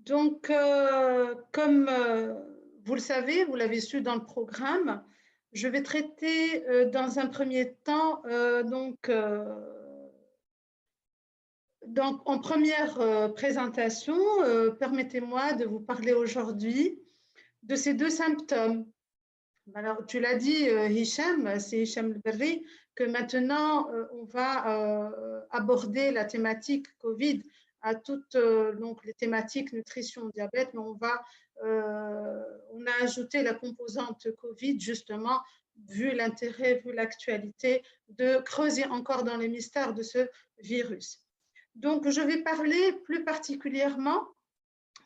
Donc, comme vous le savez, vous l'avez su dans le programme, je vais traiter dans un premier temps, en première présentation, permettez-moi de vous parler aujourd'hui de ces deux symptômes. Alors, tu l'as dit, Hicham, c'est Hicham El-Berri, que maintenant, on va aborder la thématique Covid à toutes donc les thématiques nutrition, diabète, mais on a ajouté la composante Covid, justement, vu l'intérêt, vu l'actualité, de creuser encore dans les mystères de ce virus. Donc, je vais parler plus particulièrement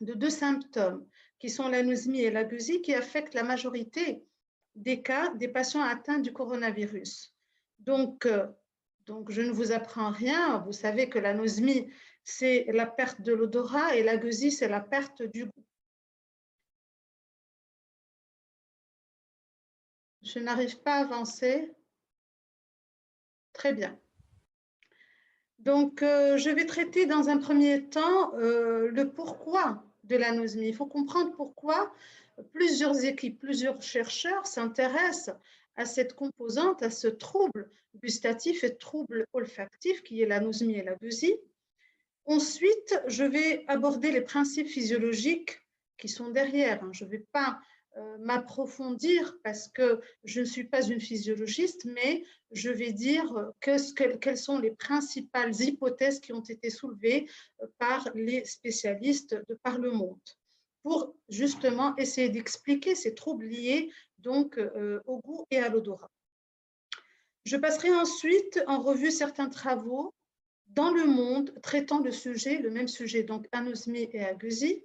de deux symptômes, qui sont l'anosmie et la gueusie, qui affectent la majorité des cas des patients atteints du coronavirus. Donc, je ne vous apprends rien. Vous savez que l'anosmie, c'est la perte de l'odorat et la gueusie, c'est la perte du goût. Je n'arrive pas à avancer. Très bien. Donc, je vais traiter dans un premier temps le pourquoi de l'anosmie. Il faut comprendre pourquoi plusieurs équipes, plusieurs chercheurs s'intéressent à cette composante, à ce trouble gustatif et trouble olfactif qui est l'anosmie et la gueusie. Ensuite, je vais aborder les principes physiologiques qui sont derrière. Je ne vais pas m'approfondir parce que je ne suis pas une physiologiste, mais je vais dire quelles sont les principales hypothèses qui ont été soulevées par les spécialistes de par le monde pour justement essayer d'expliquer ces troubles liés donc au goût et à l'odorat. Je passerai ensuite en revue certains travaux dans le monde traitant le même sujet, donc anosmie et agueusie.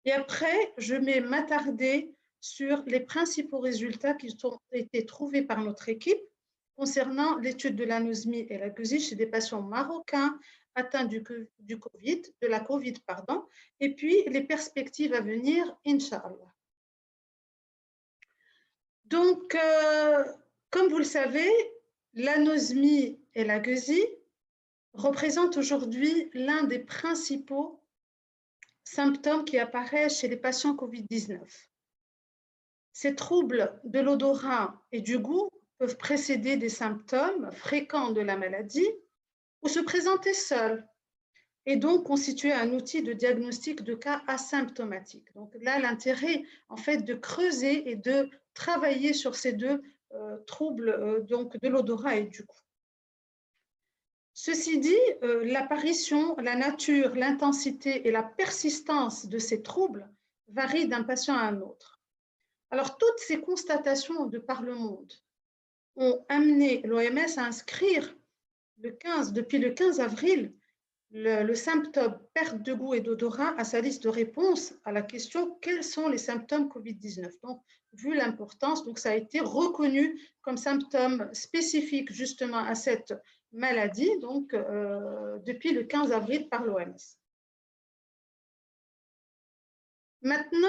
Et après, je vais m'attarder sur les principaux résultats qui ont été trouvés par notre équipe concernant l'étude de l'anosmie et la gueusie chez des patients marocains atteints de la Covid, et puis les perspectives à venir, Inch'Allah. Donc, comme vous le savez, l'anosmie et la gueusie représentent aujourd'hui l'un des principaux symptômes qui apparaissent chez les patients Covid-19. Ces troubles de l'odorat et du goût peuvent précéder des symptômes fréquents de la maladie ou se présenter seuls et donc constituer un outil de diagnostic de cas asymptomatiques. Donc là, l'intérêt en fait de creuser et de travailler sur ces deux troubles donc de l'odorat et du goût. Ceci dit, l'apparition, la nature, l'intensité et la persistance de ces troubles varient d'un patient à un autre. Alors, toutes ces constatations de par le monde ont amené l'OMS à inscrire depuis le 15 avril le symptôme perte de goût et d'odorat à sa liste de réponses à la question « Quels sont les symptômes Covid-19 » Donc, vu l'importance, donc ça a été reconnu comme symptôme spécifique justement à cette maladie, donc depuis le 15 avril par l'OMS. Maintenant,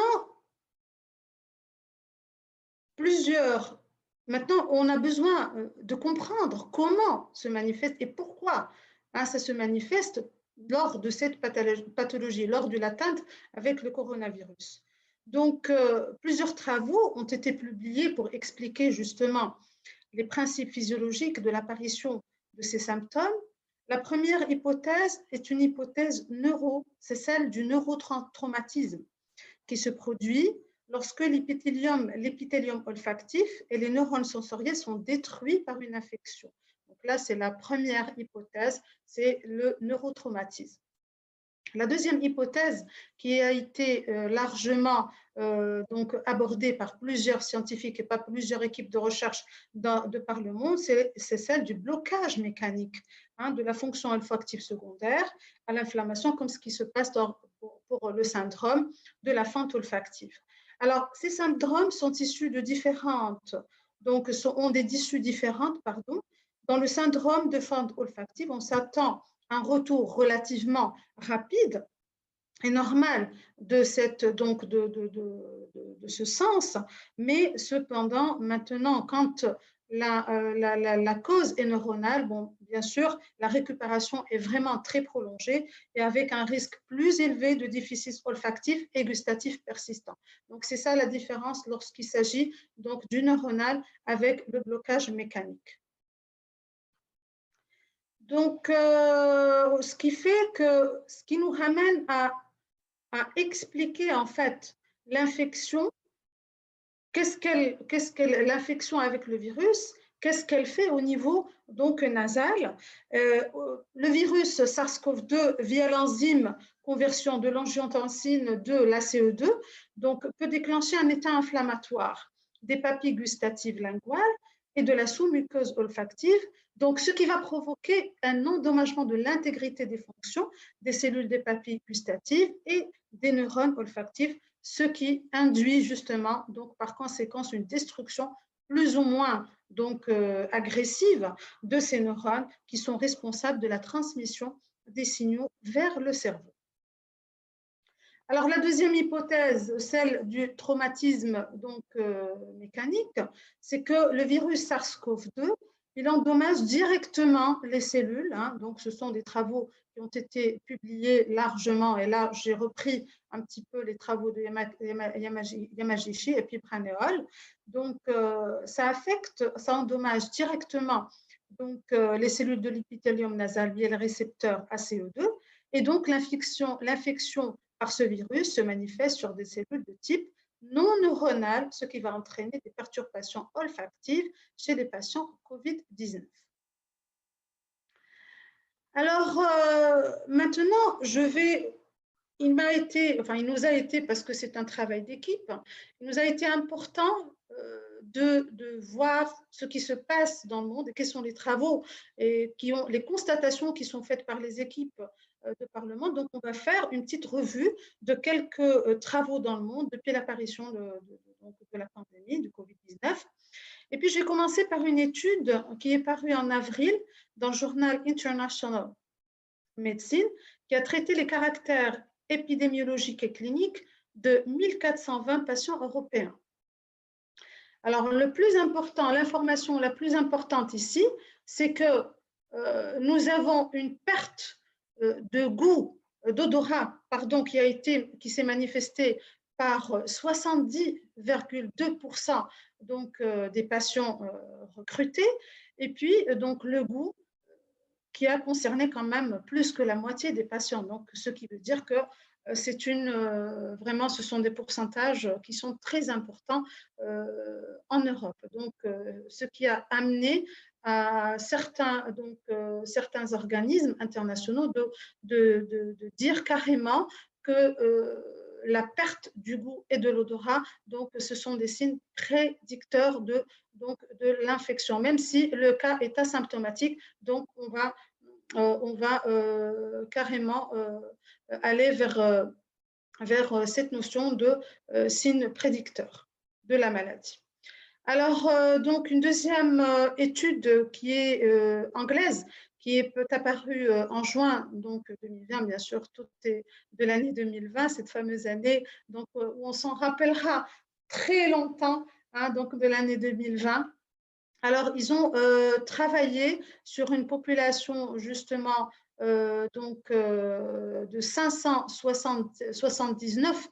on a besoin de comprendre comment se manifeste et pourquoi ça se manifeste lors de cette pathologie, lors de l'atteinte avec le coronavirus. Donc, plusieurs travaux ont été publiés pour expliquer justement les principes physiologiques de l'apparition de ces symptômes. La première hypothèse est une hypothèse c'est celle du neurotraumatisme qui se produit lorsque l'épithélium olfactif et les neurones sensoriels sont détruits par une infection. Donc là, c'est la première hypothèse, c'est le neurotraumatisme. La deuxième hypothèse qui a été largement donc abordée par plusieurs scientifiques et par plusieurs équipes de recherche de par le monde, c'est celle du blocage mécanique de la fonction olfactive secondaire à l'inflammation, comme ce qui se passe pour le syndrome de la fente olfactive. Alors, ces syndromes sont issus de ont des issues différentes, pardon. Dans le syndrome de fente olfactive, on s'attend à un retour relativement rapide et normal de ce sens, mais cependant, maintenant, quand la cause est neuronale. Bon, bien sûr, la récupération est vraiment très prolongée et avec un risque plus élevé de déficit olfactif et gustatif persistant. Donc, c'est ça la différence lorsqu'il s'agit donc du neuronal avec le blocage mécanique. Donc, ce qui nous ramène à expliquer en fait l'infection. L'infection avec le virus, qu'est-ce qu'elle fait au niveau donc nasal? Le virus SARS-CoV-2 via l'enzyme conversion de l'angiotensine de l'ACE2 donc peut déclencher un état inflammatoire des papilles gustatives linguales et de la sous-muqueuse olfactive, donc ce qui va provoquer un endommagement de l'intégrité des fonctions des cellules des papilles gustatives et des neurones olfactifs, ce qui induit justement, donc par conséquence, une destruction plus ou moins donc, agressive de ces neurones qui sont responsables de la transmission des signaux vers le cerveau. Alors, la deuxième hypothèse, celle du traumatisme donc, mécanique, c'est que le virus SARS-CoV-2, il endommage directement les cellules. Hein, donc, ce sont des travaux qui ont été publiés largement. Et là, j'ai repris un petit peu les travaux de Yamagishi et puis Pranéol. Donc, ça endommage directement donc, les cellules de l'épithélium nasal via le récepteur ACE2. Et donc, l'infection par ce virus se manifeste sur des cellules de type non neuronal, ce qui va entraîner des perturbations olfactives chez les patients COVID-19. Alors, maintenant, il nous a été, parce que c'est un travail d'équipe, il nous a été important de voir ce qui se passe dans le monde et quels sont les travaux et les constatations qui sont faites par les équipes de Parlement. Donc, on va faire une petite revue de quelques travaux dans le monde depuis l'apparition de la pandémie, du Covid-19. Et puis, j'ai commencé par une étude qui est parue en avril dans le journal International Medicine, qui a traité les caractères épidémiologiques et cliniques de 1420 patients européens. Alors, l'information la plus importante ici, c'est que nous avons une perte de goût, d'odorat, pardon, qui s'est manifestée par 70,2% donc des patients recrutés, et puis donc le goût qui a concerné quand même plus que la moitié des patients. Donc, ce qui veut dire que vraiment, ce sont des pourcentages qui sont très importants en Europe. Donc, ce qui a amené à certains organismes internationaux de dire carrément que la perte du goût et de l'odorat, donc ce sont des signes prédicteurs de l'infection, même si le cas est asymptomatique. Donc, on va carrément aller vers cette notion de signe prédicteur de la maladie. Alors, donc, une deuxième étude qui est anglaise, qui est apparue en juin donc 2020, bien sûr, tout est de l'année 2020, cette fameuse année donc, où on s'en rappellera très longtemps, hein, donc de l'année 2020. Alors, ils ont travaillé sur une population justement de 579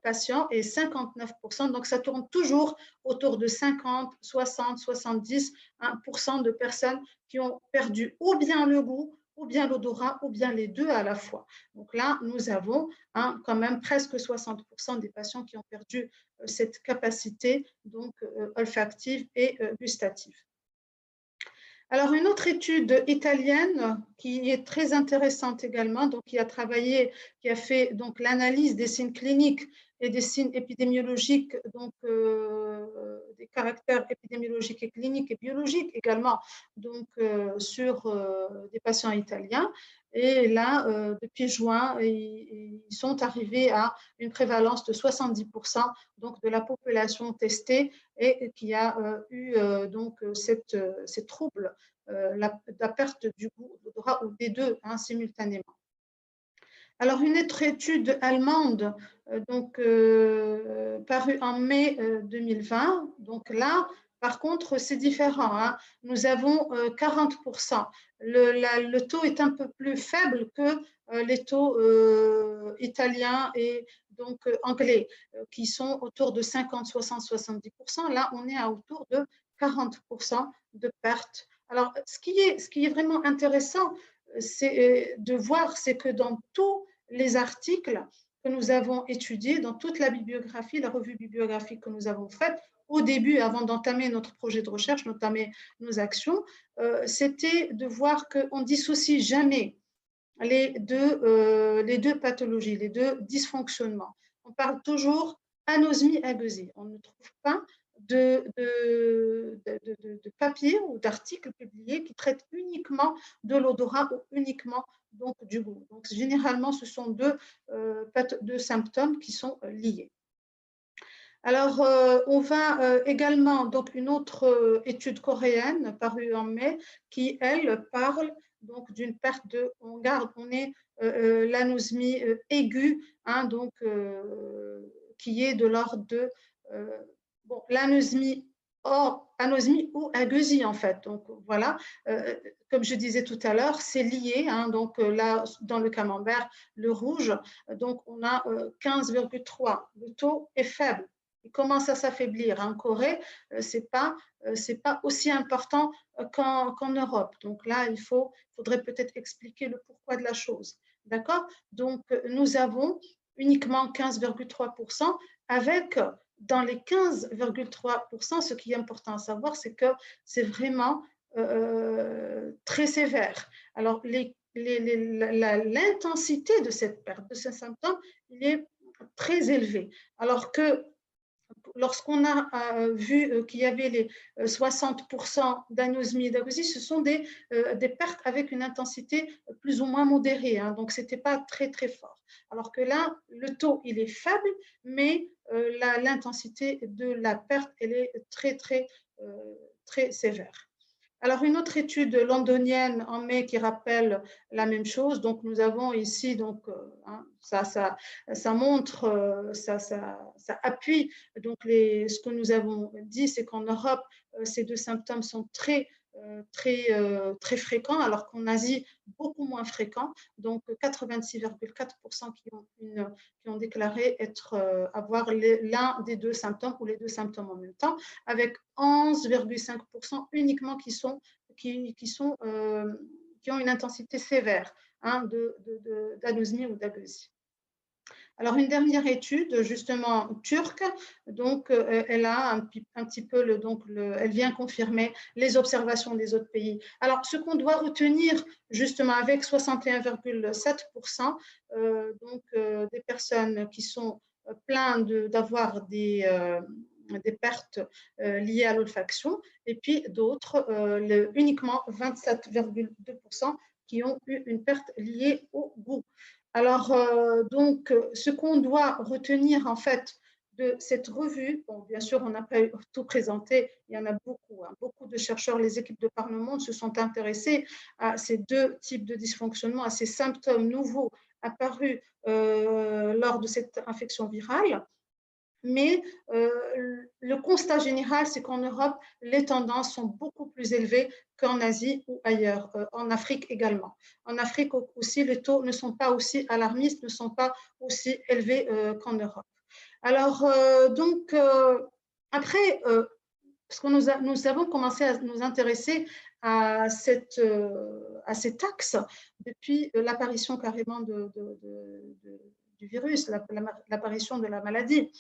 patients et 59%. Donc, ça tourne toujours autour de 50, 60, 70% de personnes qui ont perdu ou bien le goût, ou bien l'odorat, ou bien les deux à la fois. Donc là, nous avons quand même presque 60% des patients qui ont perdu cette capacité donc, olfactive et gustative. Alors, une autre étude italienne qui est très intéressante également, donc qui a fait donc l'analyse des signes cliniques et des signes épidémiologiques, donc des caractères épidémiologiques et cliniques et biologiques également, donc sur des patients italiens. Et là, depuis juin, ils sont arrivés à une prévalence de 70% donc de la population testée et qui a eu donc ces troubles, la perte du goût, l'odorat ou des deux simultanément. Alors, une autre étude allemande parue en mai 2020, donc là, Par contre, c'est différent, hein. Nous avons 40%. Le taux est un peu plus faible que les taux italiens et donc anglais, qui sont autour de 50, 60, 70%. Là, on est à autour de 40% de pertes. Alors, ce qui est vraiment intéressant, c'est de voir, c'est que dans tous les articles que nous avons étudiés, dans toute la bibliographie, la revue bibliographique que nous avons faite, au début, avant d'entamer notre projet de recherche, d'entamer nos actions, c'était de voir qu'on ne dissocie jamais les deux pathologies, les deux dysfonctionnements. On parle toujours anosmie-agueusie. On ne trouve pas de papier ou d'article publié qui traite uniquement de l'odorat ou uniquement donc, du goût. Donc, généralement, ce sont deux symptômes qui sont liés. Alors, on va également, donc une autre étude coréenne parue en mai, qui, elle, parle donc d'une perte on est l'anosmie aiguë, hein, donc qui est de l'ordre de, bon, l'anosmie anosmie ou agueusie en fait. Donc voilà, comme je disais tout à l'heure, c'est lié, hein, donc là, dans le camembert, le rouge, donc on a 15,3. Le taux est faible. Il commence à s'affaiblir. En Corée, ce n'est pas aussi important qu'en Europe. Donc là, faudrait peut-être expliquer le pourquoi de la chose. D'accord? Donc, nous avons uniquement 15,3% avec, dans les 15,3%, ce qui est important à savoir, c'est que c'est vraiment très sévère. Alors, l'intensité de cette perte, de ce symptôme, il est très élevé. Alors que lorsqu'on a vu qu'il y avait les 60% d'anosmie et d'agueusie, ce sont des pertes avec une intensité plus ou moins modérée, hein, donc ce n'était pas très très fort. Alors que là, le taux, il est faible, mais l'intensité de la perte, elle est très très très sévère. Alors, une autre étude londonienne en mai qui rappelle la même chose. Donc, nous avons ici, donc, hein, ça montre, ça appuie donc ce que nous avons dit, c'est qu'en Europe, ces deux symptômes sont très très fréquents, alors qu'en Asie, beaucoup moins fréquents. Donc, 86,4% qui ont déclaré avoir l'un des deux symptômes ou les deux symptômes en même temps, avec 11,5% uniquement qui ont une intensité sévère, hein, d'anosmie ou d'agueusie. Alors, une dernière étude, justement turque, donc elle a un petit peu, elle vient confirmer les observations des autres pays. Alors, ce qu'on doit retenir, justement, avec 61,7%, des personnes qui sont pleines d'avoir des pertes liées à l'olfaction, et puis d'autres, uniquement 27,2% qui ont eu une perte liée au goût. Alors, donc, ce qu'on doit retenir en fait de cette revue, bon, bien sûr, on n'a pas tout présenté, il y en a beaucoup, hein, beaucoup de chercheurs, les équipes de par le monde se sont intéressés à ces deux types de dysfonctionnements, à ces symptômes nouveaux apparus lors de cette infection virale. Mais le constat général, c'est qu'en Europe, les tendances sont beaucoup plus élevées qu'en Asie ou ailleurs, en Afrique également. En Afrique aussi, les taux ne sont pas aussi alarmistes, ne sont pas aussi élevés qu'en Europe. Alors, après, parce que nous avons commencé à nous intéresser à cet axe depuis l'apparition carrément du virus, l'apparition de la maladie.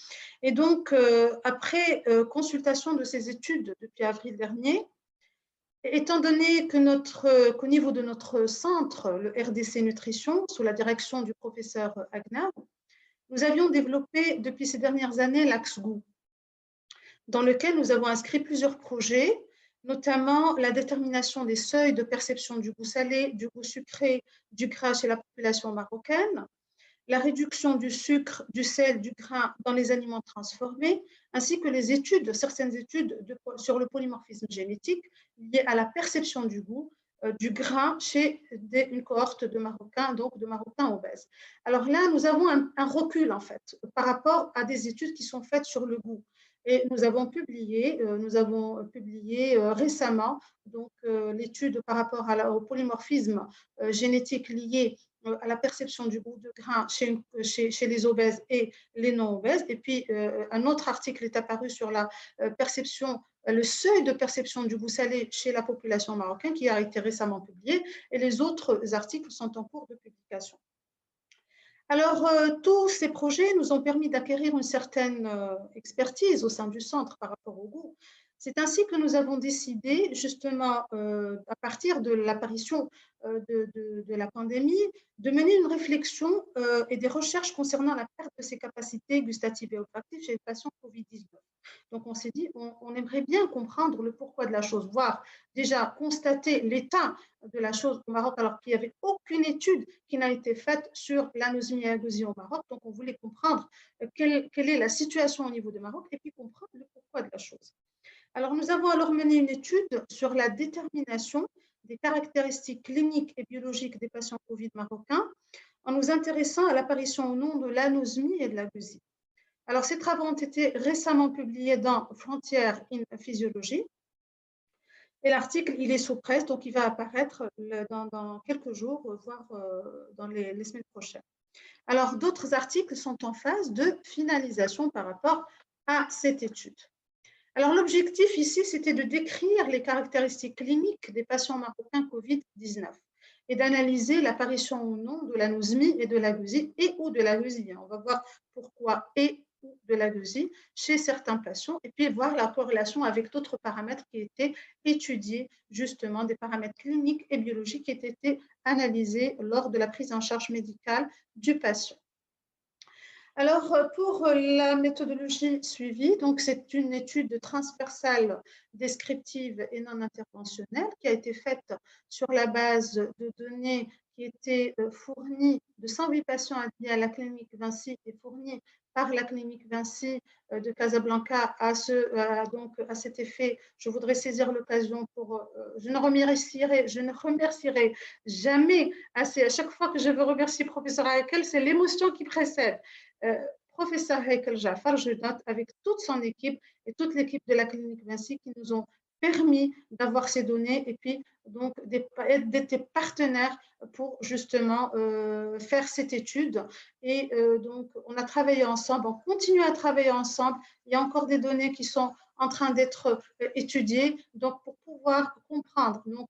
Et donc, après consultation de ces études depuis avril dernier, étant donné qu'au niveau de notre centre, le RDC Nutrition, sous la direction du professeur Agnew, nous avions développé depuis ces dernières années l'axe goût, dans lequel nous avons inscrit plusieurs projets, notamment la détermination des seuils de perception du goût salé, du goût sucré, du gras chez la population marocaine, la réduction du sucre, du sel, du gras dans les aliments transformés, ainsi que certaines études sur le polymorphisme génétique lié à la perception du goût, du gras chez une cohorte de Marocains, donc de Marocains obèses. Alors là, nous avons un recul, en fait, par rapport à des études qui sont faites sur le goût. Et nous avons publié récemment l'étude par rapport au polymorphisme génétique lié à la perception du goût de grain chez les obèses et les non-obèses. Et puis, un autre article est apparu sur la le seuil de perception du goût salé chez la population marocaine qui a été récemment publié, et les autres articles sont en cours de publication. Alors, tous ces projets nous ont permis d'acquérir une certaine expertise au sein du centre par rapport au goût. C'est ainsi que nous avons décidé, justement, à partir de l'apparition de la pandémie, de mener une réflexion et des recherches concernant la perte de ses capacités gustatives et olfactives chez les patients Covid-19. Donc, on s'est dit, on aimerait bien comprendre le pourquoi de la chose, voire déjà constater l'état de la chose au Maroc, alors qu'il n'y avait aucune étude qui n'a été faite sur l'anosmie et l'agosie au Maroc. Donc, on voulait comprendre quelle est la situation au niveau du Maroc et puis comprendre le pourquoi de la chose. Alors, nous avons alors mené une étude sur la détermination des caractéristiques cliniques et biologiques des patients Covid marocains en nous intéressant à l'apparition ou non de l'anosmie et de l'agosie. Alors, ces travaux ont été récemment publiés dans Frontiers in Physiology. Et l'article, il est sous presse, donc il va apparaître dans quelques jours, voire dans les semaines prochaines. Alors, d'autres articles sont en phase de finalisation par rapport à cette étude. Alors, l'objectif ici, c'était de décrire les caractéristiques cliniques des patients marocains Covid-19 et d'analyser l'apparition ou non de l'anosmie et de l'agosie et ou de l'agosie. On va voir pourquoi et ou de l'agosie chez certains patients et puis voir la corrélation avec d'autres paramètres qui étaient étudiés, justement des paramètres cliniques et biologiques qui étaient analysés lors de la prise en charge médicale du patient. Alors, pour la méthodologie suivie, donc c'est une étude transversale, descriptive et non interventionnelle qui a été faite sur la base de données qui étaient fournies de 108 patients admis à la clinique Vinci et fournies par la clinique Vinci de Casablanca à cet effet. Je voudrais saisir l'occasion pour, je ne remercierai jamais assez. À chaque fois que je veux remercier professeur Hakel, c'est l'émotion qui précède. Professeur Hakel Jafar, je note avec toute son équipe et toute l'équipe de la clinique Vinci qui nous ont permis d'avoir ces données et puis donc d'être partenaires pour justement faire cette étude. Et donc, on a travaillé ensemble, on continue à travailler ensemble. Il y a encore des données qui sont en train d'être étudiées, donc pour pouvoir comprendre. Donc,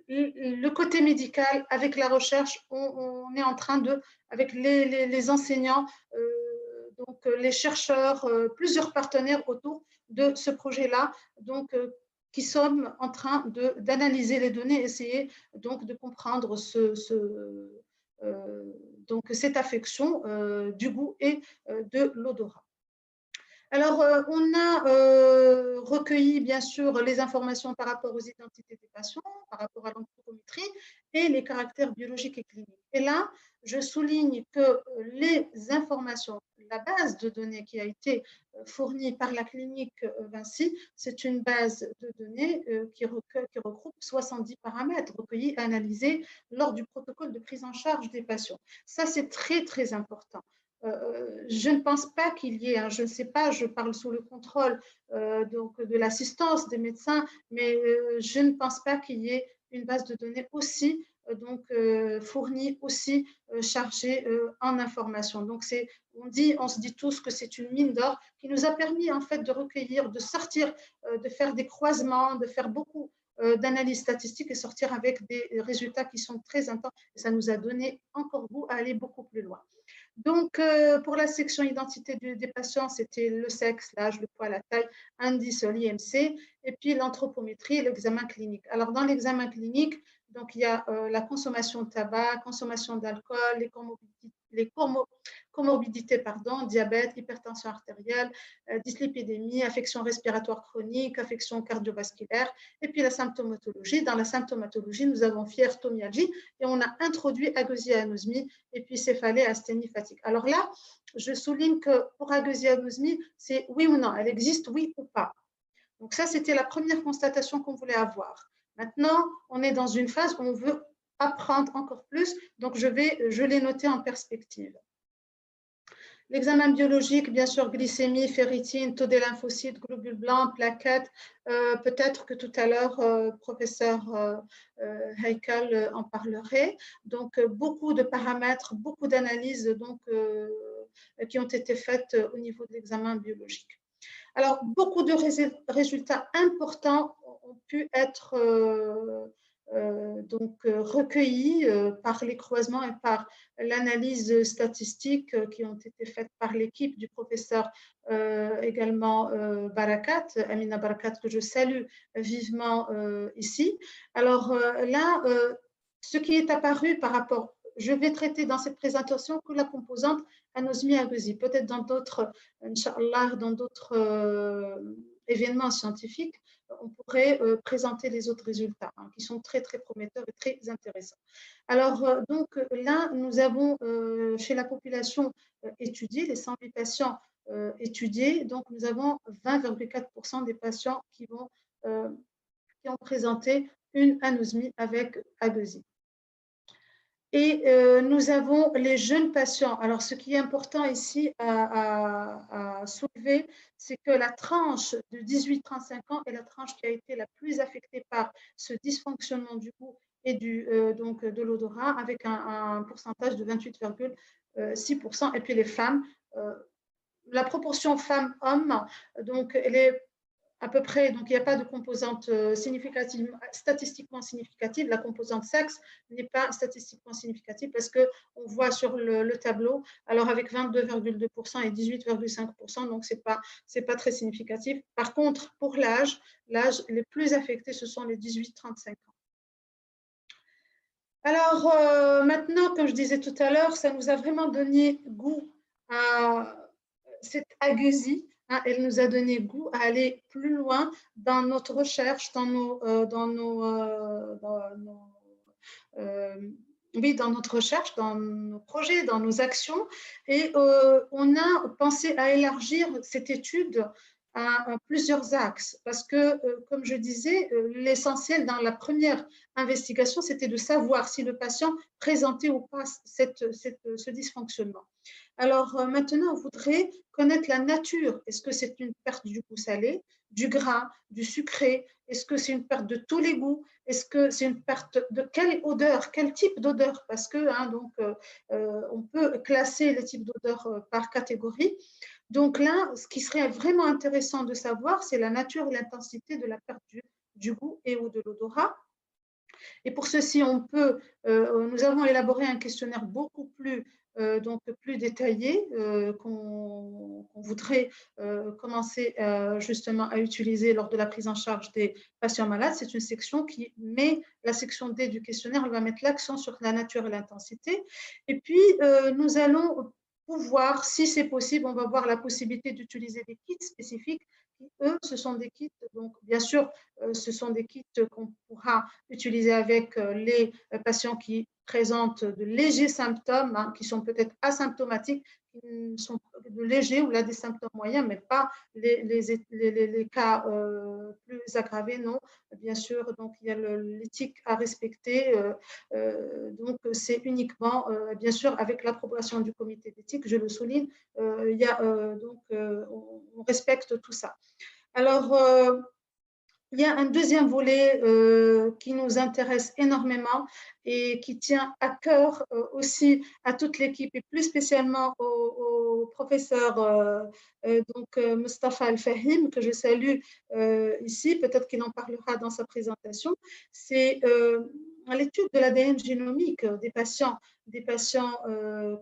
le côté médical, avec la recherche, on est en train de, avec les enseignants, donc les chercheurs, plusieurs partenaires autour de ce projet-là, donc qui sommes en train d'analyser les données, essayer donc de comprendre donc cette affection du goût et de l'odorat. Alors, on a recueilli, bien sûr, les informations par rapport aux identités des patients, par rapport à l'anthropométrie et les caractères biologiques et cliniques. Et là, je souligne que les informations, la base de données qui a été fournie par la clinique Vinci, c'est une base de données qui regroupe 70 paramètres recueillis et analysés lors du protocole de prise en charge des patients. Ça, c'est très, très important. Je ne pense pas qu'il y ait, je ne sais pas, je parle sous le contrôle donc de l'assistance des médecins, mais je ne pense pas qu'il y ait une base de données aussi fournie, aussi chargée en information. Donc, on se dit tous que c'est une mine d'or qui nous a permis en fait de recueillir, de sortir, de faire des croisements, de faire beaucoup d'analyses statistiques et sortir avec des résultats qui sont très intenses. Et ça nous a donné encore goût à aller beaucoup plus loin. Donc, pour la section identité des patients, c'était le sexe, l'âge, le poids, la taille, indice l'IMC, et puis l'anthropométrie et l'examen clinique. Alors, dans l'examen clinique, donc, il y a la consommation de tabac, consommation d'alcool, les comorbidités, diabète, hypertension artérielle, dyslipidémie, affection respiratoire chronique, affection cardiovasculaire, et puis la symptomatologie. Dans la symptomatologie, nous avons fièvre-myalgie et on a introduit agosie et anosmie, et puis céphalée, asthénie, fatigue. Alors là, je souligne que pour agosie et anosmie, c'est oui ou non, elle existe, oui ou pas. Donc ça, c'était la première constatation qu'on voulait avoir. Maintenant, on est dans une phase où on veut apprendre encore plus, donc je l'ai noté en perspective. L'examen biologique, bien sûr, glycémie, ferritine, taux des lymphocytes, globules blancs, plaquettes. Peut-être que tout à l'heure, professeur Heikel en parlerait. Donc, beaucoup de paramètres, beaucoup d'analyses qui ont été faites au niveau de l'examen biologique. Alors, beaucoup de résultats importants ont pu être recueillis par les croisements et par l'analyse statistique qui ont été faites par l'équipe du professeur également Barakat, Amina Barakat, que je salue vivement ici. Alors là, ce qui est apparu par rapport, je vais traiter dans cette présentation que la composante anosmie agosie, peut-être dans d'autres, Inch'Allah, dans d'autres événements scientifiques, on pourrait présenter les autres résultats qui sont très, très prometteurs et très intéressants. Alors, donc là, nous avons chez la population étudiée, les 108 patients étudiés, donc nous avons 20,4% des patients qui ont présenté une anosmie avec agosie. Et nous avons les jeunes patients. Alors, ce qui est important ici à soulever, c'est que la tranche de 18-35 ans est la tranche qui a été la plus affectée par ce dysfonctionnement du goût et de l'odorat, avec un pourcentage de 28,6%. Et puis les femmes, la proportion femmes-hommes, donc elle est à peu près, donc il n'y a pas de composante significative, statistiquement significative. La composante sexe n'est pas statistiquement significative parce qu'on voit sur le tableau, alors avec 22,2% et 18,5%, donc ce n'est pas très significatif. Par contre, pour l'âge les plus affectés, ce sont les 18-35 ans. Alors maintenant, comme je disais tout à l'heure, ça nous a vraiment donné goût à cette agueusie. Elle nous a donné goût à aller plus loin dans notre recherche, dans notre recherche, dans nos projets, dans nos actions. Et on a pensé à élargir cette étude à plusieurs axes, parce que, comme je disais, l'essentiel dans la première investigation, c'était de savoir si le patient présentait ou pas ce dysfonctionnement. Alors maintenant, on voudrait connaître la nature. Est-ce que c'est une perte du goût salé, du gras, du sucré? Est-ce que c'est une perte de tous les goûts? Est-ce que c'est une perte de quelle odeur, quel type d'odeur? Parce que on peut classer les types d'odeurs par catégorie. Donc là, ce qui serait vraiment intéressant de savoir, c'est la nature et l'intensité de la perte du goût et ou de l'odorat. Et pour ceci, nous avons élaboré un questionnaire beaucoup plus détaillé qu'on voudrait commencer justement à utiliser lors de la prise en charge des patients malades. C'est une section qui met, la section D du questionnaire, elle va mettre l'accent sur la nature et l'intensité. Et puis, nous allons pouvoir, si c'est possible, on va voir la possibilité d'utiliser des kits spécifiques. Eux, ce sont des kits, donc bien sûr, ce sont des kits qu'on pourra utiliser avec les patients qui présentent de légers symptômes, qui sont peut-être asymptomatiques, qui sont légers ou là des symptômes moyens, mais pas les cas plus aggravés, non. Bien sûr, donc il y a l'éthique à respecter. Donc c'est uniquement, bien sûr, avec l'approbation du comité d'éthique, je le souligne, on respecte tout ça. Alors, il y a un deuxième volet qui nous intéresse énormément et qui tient à cœur aussi à toute l'équipe et plus spécialement au professeur Mustapha Al-Fahim, que je salue ici, peut-être qu'il en parlera dans sa présentation. C'est l'étude de l'ADN génomique des patients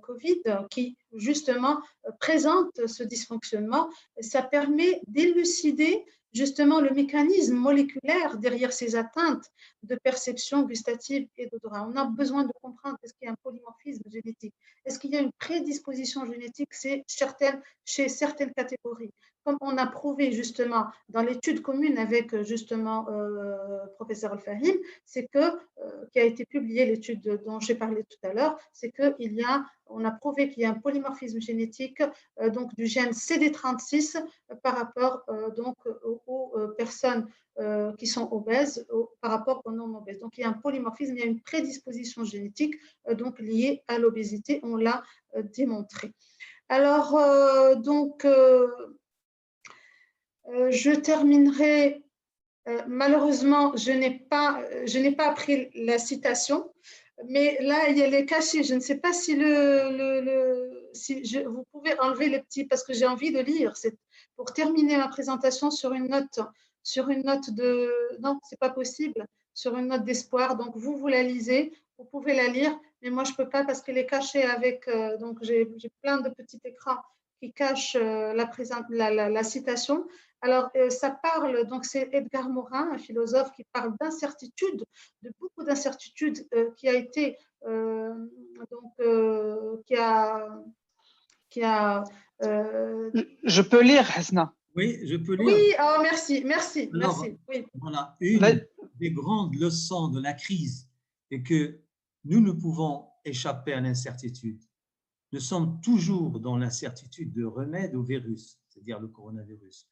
Covid qui justement présentent ce dysfonctionnement. Ça permet d'élucider justement le mécanisme moléculaire derrière ces atteintes de perception gustative et d'odorat. On a besoin de comprendre est-ce qu'il y a un polymorphisme génétique, est-ce qu'il y a une prédisposition génétique chez certaines catégories. Comme on a prouvé justement dans l'étude commune avec justement professeur Al-Fahim, c'est que, qui a été publiée, l'étude dont j'ai parlé tout à l'heure, c'est qu'on a prouvé qu'il y a un polymorphisme génétique donc du gène CD36 par rapport aux personnes qui sont obèses par rapport aux non obèses. Donc il y a un polymorphisme, il y a une prédisposition génétique donc liée à l'obésité, on l'a démontré. Alors, je terminerai. Malheureusement, je n'ai pas appris la citation, mais là, il y a les cachets. Je ne sais pas si vous pouvez enlever les petits, parce que j'ai envie de lire. C'est pour terminer ma présentation sur une note de… Non, c'est pas possible, sur une note d'espoir. Donc, vous la lisez, vous pouvez la lire, mais moi, je peux pas parce qu'elle est cachée avec… donc, j'ai plein de petits écrans qui cachent la citation. Alors, ça parle, donc c'est Edgar Morin, un philosophe qui parle d'incertitude, de beaucoup d'incertitudes qui a été, qui a Je peux lire, Hasna. Oui, je peux lire. Oui, oh, merci. Alors, Merci. Oui. voilà, une des grandes leçons de la crise est que nous ne pouvons échapper à l'incertitude. Nous sommes toujours dans l'incertitude de remède au virus, c'est-à-dire le coronavirus,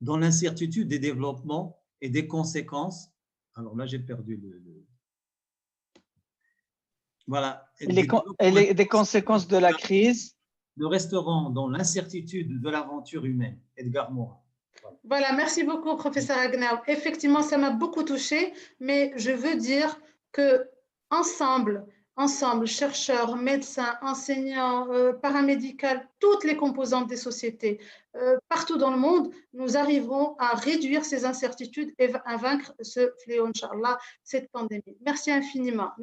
dans l'incertitude des développements et des conséquences. Alors là, j'ai perdu Voilà. Et des conséquences de la crise. Nous resterons dans l'incertitude de l'aventure humaine. Edgar Morin. Voilà, merci beaucoup, professeur Agnew. Effectivement, ça m'a beaucoup touchée, mais je veux dire que ensemble, chercheurs, médecins, enseignants, paramédicaux, toutes les composantes des sociétés, partout dans le monde, nous arriverons à réduire ces incertitudes et à vaincre ce fléau, Inch'Allah, cette pandémie. Merci infiniment.